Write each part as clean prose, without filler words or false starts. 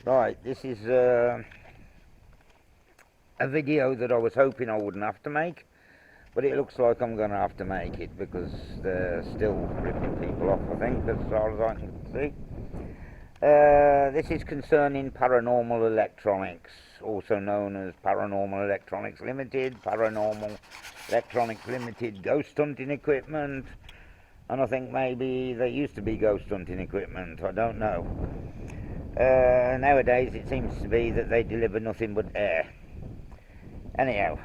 Right, this is a video that I was hoping I wouldn't have to make, but it looks like I'm going to have to make it because they're still ripping people off, I think, as far as I can see. This is concerning Paranormal Electronics, also known as Paranormal Electronics Limited, Paranormal Electronics Limited Ghost Hunting Equipment, and I think maybe they used to be ghost hunting equipment, I don't know. Nowadays it seems to be that they deliver nothing but air. Anyhow,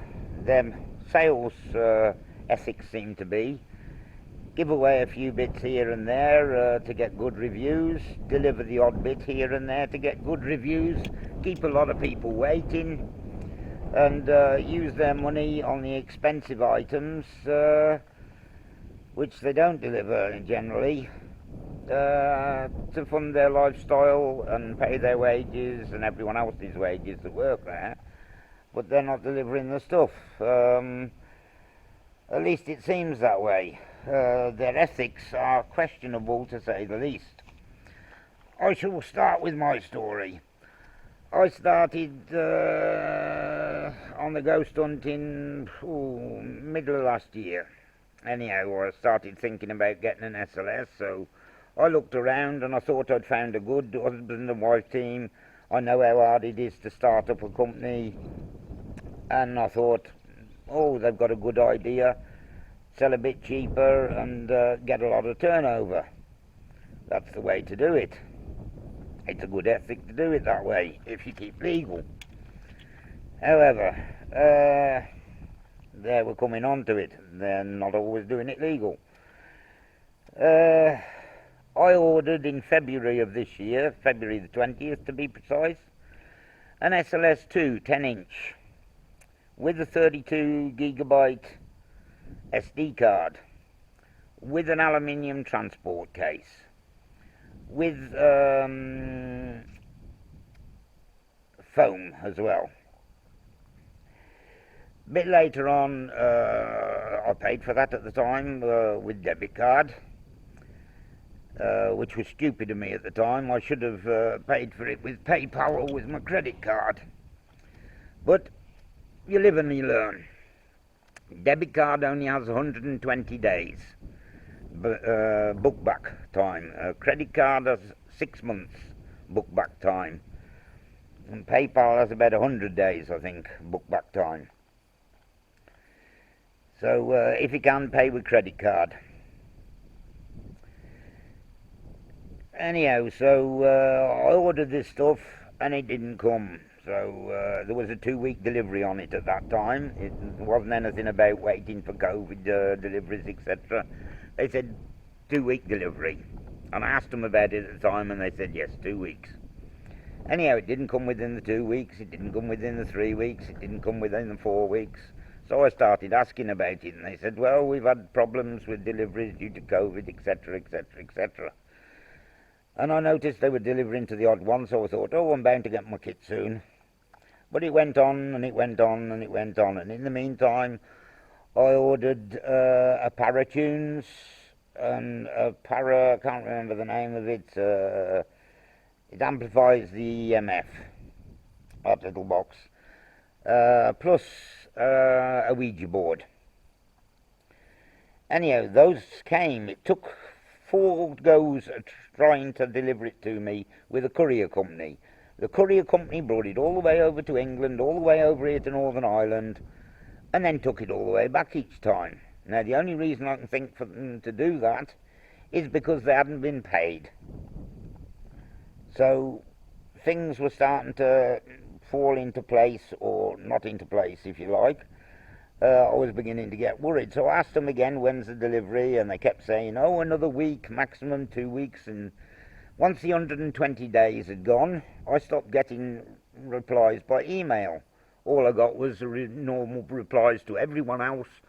their sales ethics seem to be give away a few bits here and there to get good reviews, deliver the odd bit here and there to get good reviews, keep a lot of people waiting, and use their money on the expensive items which they don't deliver generally, to fund their lifestyle and pay their wages and everyone else's wages that work there, but they're not delivering the stuff. At least it seems that way. Their ethics are questionable, to say the least. I shall start with my story. I started on the ghost hunting middle of last year. Anyhow, I started thinking about getting an SLS, so I looked around and I thought I'd found a good husband and wife team. I know how hard it is to start up a company, and I thought, oh, they've got a good idea, sell a bit cheaper and get a lot of turnover. That's the way to do it. It's a good ethic to do it that way, if you keep legal. However, there we're coming on to it. They're not always doing it legal. I ordered in February of this year, February the 20th to be precise, an SLS2 10-inch with a 32 gigabyte SD card, with an aluminium transport case, with foam as well. A bit later on, I paid for that at the time with debit card, which was stupid of me at the time. I should have paid for it with PayPal or with my credit card. But you live and you learn. Debit card only has 120 days book back time. Credit card has 6 months book back time. And PayPal has about 100 days, I think, book back time. So if you can, pay with credit card. Anyhow, so I ordered this stuff and it didn't come. So there was a 2-week delivery on it at that time. It wasn't anything about waiting for COVID deliveries, etc. They said 2-week delivery. And I asked them about it at the time and they said yes, 2 weeks. Anyhow, it didn't come within the 2 weeks, it didn't come within the 3 weeks, it didn't come within the 4 weeks. So I started asking about it and they said, well, we've had problems with deliveries due to COVID, etc, etc, etc. And I noticed they were delivering to the odd one, so I thought, oh, I'm bound to get my kit soon. But it went on, and it went on, and it went on. And in the meantime, I ordered a Para-Tunes and a I can't remember the name of it. It amplifies the EMF, that little box. Plus a Ouija board. Anyhow, those came. It took 4 goes at trying to deliver it to me with a courier company. The courier company brought it all the way over to England, all the way over here to Northern Ireland, and then took it all the way back each time. Now, the only reason I can think for them to do that is because they hadn't been paid. So things were starting to fall into place, or not into place, if you like. I was beginning to get worried, so I asked them again, when's the delivery, and they kept saying, oh, another week, maximum 2 weeks. And once the 120 days had gone, I stopped getting replies by email. All I got was normal replies to everyone else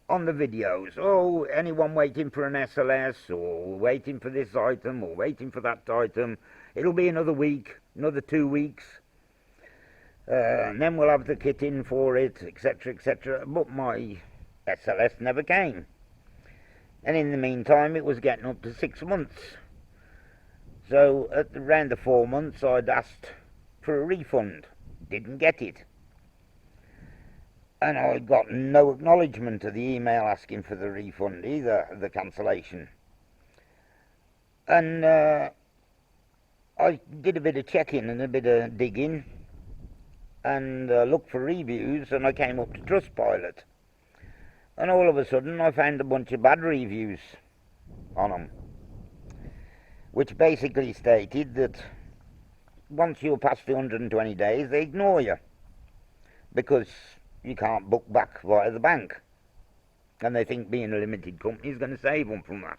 on the videos. Oh, anyone waiting for an SLS, or waiting for this item, or waiting for that item, it'll be another week, another 2 weeks. And then we'll have the kit in for it, etc, etc. But my SLS never came. And in the meantime, it was getting up to 6 months. So at around the 4 months, I'd asked for a refund. Didn't get it. And I got no acknowledgement of the email asking for the refund either, the cancellation. And I did a bit of checking and a bit of digging and looked for reviews, and I came up to Trustpilot. And all of a sudden I found a bunch of bad reviews on them, which basically stated that once you're past the 120 days, they ignore you because you can't book back via the bank. And they think being a limited company is going to save them from that.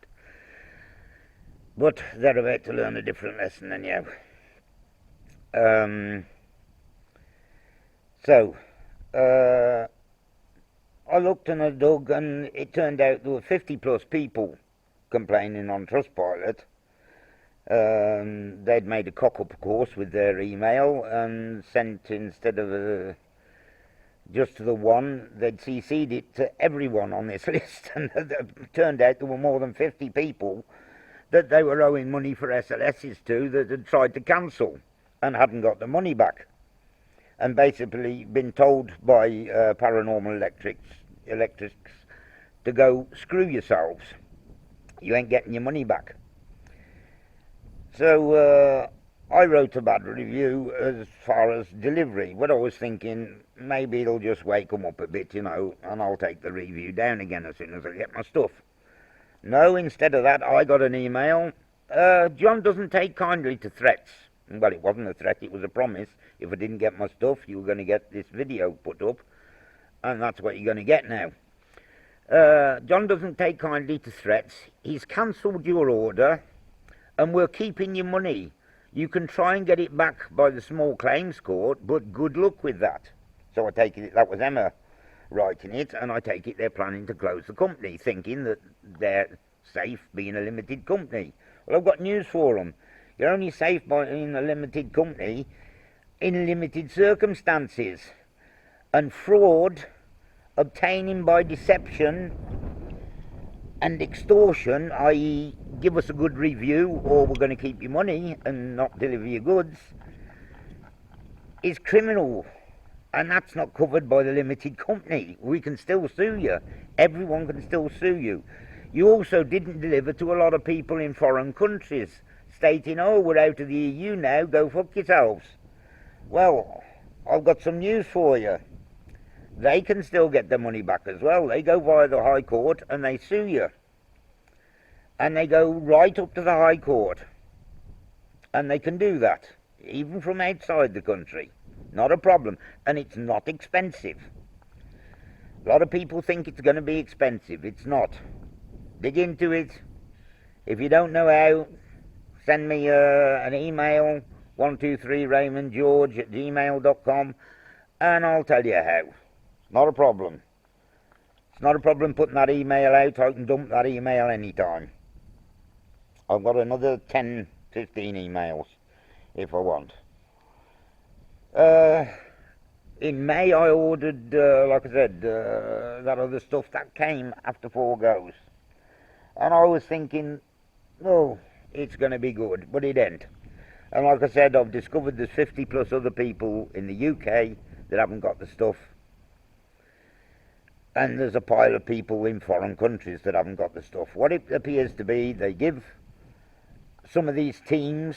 But they're about to learn a different lesson than you. I looked and I dug, and it turned out there were 50 plus people complaining on Trustpilot. They'd made a cock-up, of course, with their email and sent, instead of just to the one, they'd CC'd it to everyone on this list. And it turned out there were more than 50 people that they were owing money for SLSs to that had tried to cancel and hadn't got the money back. And basically been told by Paranormal Electrics to go screw yourselves. You ain't getting your money back. So I wrote a bad review as far as delivery. What I was thinking, maybe it'll just wake them up a bit, and I'll take the review down again as soon as I get my stuff. No, instead of that, I got an email. John doesn't take kindly to threats. Well, it wasn't a threat, it was a promise. If I didn't get my stuff, you were going to get this video put up. And that's what you're going to get now. John doesn't take kindly to threats. He's cancelled your order, and we're keeping your money. You can try and get it back by the small claims court, but good luck with that. So I take it that was Emma writing it, and I take it they're planning to close the company, thinking that they're safe being a limited company. Well, I've got news for them. You're only safe by being a limited company in limited circumstances. And fraud, obtaining by deception and extortion, i.e. give us a good review or we're going to keep your money and not deliver your goods, is criminal. And that's not covered by the limited company. We can still sue you. Everyone can still sue you. You also didn't deliver to a lot of people in foreign countries, stating, oh, we're out of the EU now, go fuck yourselves. Well, I've got some news for you. They can still get their money back as well. They go via the High Court and they sue you. And they go right up to the High Court. And they can do that, even from outside the country. Not a problem. And it's not expensive. A lot of people think it's going to be expensive. It's not. Dig into it. If you don't know how, send me an email, 123raymondgeorge@gmail.com, and I'll tell you how. Not a problem. It's not a problem putting that email out. I can dump that email anytime. I've got another 10, 15 emails if I want. In May I ordered, like I said, that other stuff that came after 4 goes. And I was thinking, oh, it's going to be good, but it ain't. And like I said, I've discovered there's 50 plus other people in the UK that haven't got the stuff. And there's a pile of people in foreign countries that haven't got the stuff. What it appears to be, they give some of these teams,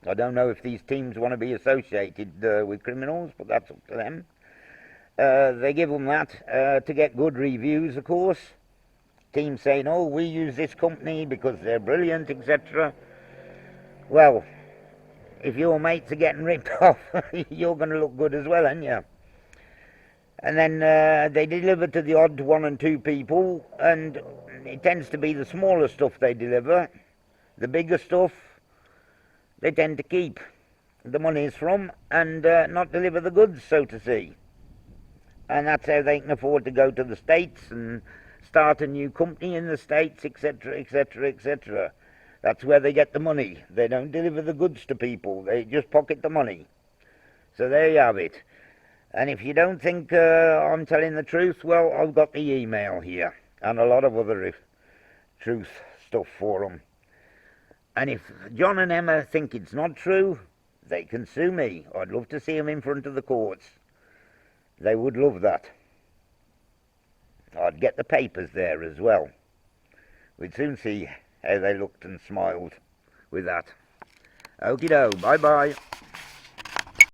I don't know if these teams want to be associated with criminals, but that's up to them. They give them that to get good reviews, of course. Teams saying, oh, we use this company because they're brilliant, etc. Well, if your mates are getting ripped off, you're going to look good as well, aren't you? And then they deliver to the odd 1 and 2 people, and it tends to be the smaller stuff they deliver. The bigger stuff, they tend to keep the monies from and not deliver the goods, so to see. And that's how they can afford to go to the States and start a new company in the States, etc., etc., etc. That's where they get the money. They don't deliver the goods to people. They just pocket the money. So there you have it. And if you don't think I'm telling the truth, well, I've got the email here and a lot of other truth stuff for them. And if John and Emma think it's not true, they can sue me. I'd love to see them in front of the courts. They would love that. I'd get the papers there as well. We'd soon see how they looked and smiled with that. Okie doke, bye bye.